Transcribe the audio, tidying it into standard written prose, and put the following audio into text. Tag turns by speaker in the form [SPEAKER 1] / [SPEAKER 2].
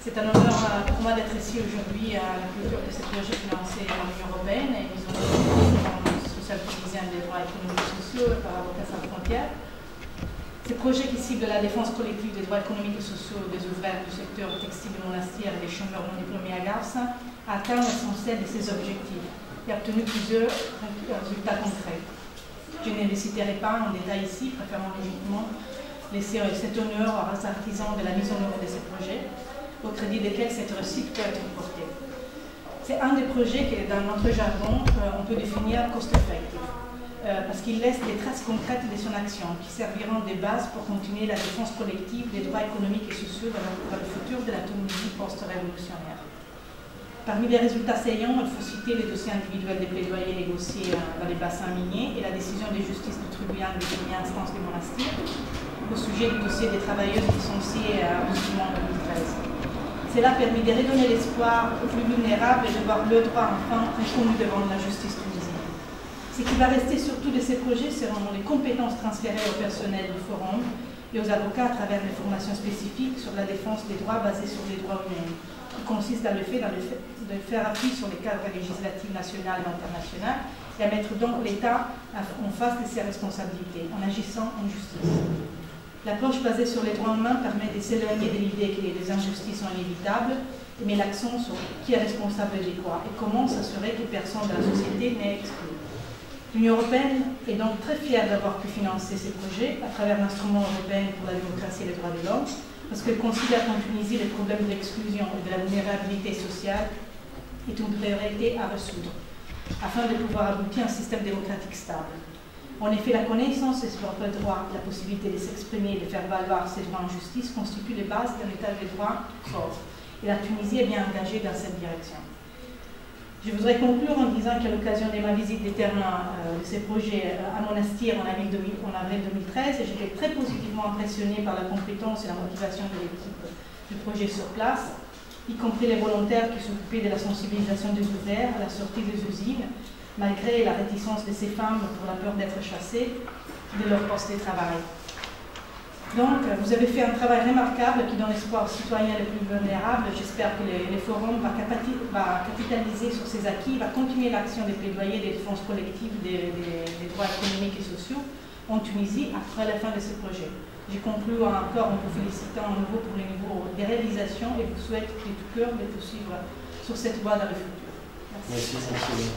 [SPEAKER 1] C'est un honneur pour moi d'être ici aujourd'hui à la clôture de ce projet financé par l'Union européenne et ils ont le social tunisien des droits économiques et sociaux par Avocats sans frontières. Ce projet qui cible la défense collective des droits économiques et sociaux des ouvriers du secteur textile de Monastir et des chômeurs non diplômés à Garça a atteint l'essentiel de ses objectifs et a obtenu plusieurs résultats concrets. Je ne les citerai pas en détail ici, préférant logiquement laisser cet honneur aux artisans de la mise en œuvre de ces projets, au crédit desquels cette réussite peut être portée. C'est un des projets que, dans notre jargon, on peut définir cost-effective, parce qu'il laisse des traces concrètes de son action, qui serviront de base pour continuer la défense collective des droits économiques et sociaux dans le futur de la Tunisie post-révolutionnaire. Parmi les résultats saillants, il faut citer les dossiers individuels des plaidoyers négociés dans les bassins miniers et la décision de justice du tribunal de première instance de Monastir au sujet du dossier des travailleuses licenciées abusivement en 2013. Cela a permis de redonner l'espoir aux plus vulnérables et de voir le droit enfin reconnu devant la justice tunisienne. Ce qui va rester surtout de ces projets seront les compétences transférées au personnel du forum et aux avocats à travers des formations spécifiques sur la défense des droits basés sur les droits humains, qui consiste dans le fait de faire appui sur les cadres législatifs nationaux et internationaux et à mettre donc l'État en face de ses responsabilités, en agissant en justice. L'approche basée sur les droits humains permet de s'éloigner de l'idée que les injustices sont inévitables, mais l'accent sur qui est responsable de quoi et comment s'assurer que personne de la société n'est exclu. L'Union européenne est donc très fière d'avoir pu financer ces projets à travers l'instrument européen pour la démocratie et les droits de l'homme, parce qu'elle considère qu'en Tunisie, les problèmes de l'exclusion et de la vulnérabilité sociale est une priorité à résoudre, afin de pouvoir aboutir à un système démocratique stable. En effet, la connaissance de ce propre droit, la possibilité de s'exprimer et de faire valoir ses droits en justice constituent les bases d'un état de droit fort. Et la Tunisie est bien engagée dans cette direction. Je voudrais conclure en disant qu'à l'occasion de ma visite des terrains de ces projets à Monastir en avril 2013, j'étais très positivement impressionnée par la compétence et la motivation de l'équipe du projet sur place, y compris les volontaires qui s'occupaient de la sensibilisation des ouvriers à la sortie des usines, malgré la réticence de ces femmes pour la peur d'être chassées de leur poste de travail. Donc, vous avez fait un travail remarquable qui donne espoir aux citoyens les plus vulnérables. J'espère que le forum va capitaliser sur ces acquis, va continuer l'action des plaidoyers des défenses collectives des droits économiques et sociaux en Tunisie après la fin de ce projet. Je conclue encore en vous félicitant à nouveau pour le niveau des réalisations et vous souhaite de tout cœur de poursuivre sur cette voie dans le futur. Merci.
[SPEAKER 2] Merci.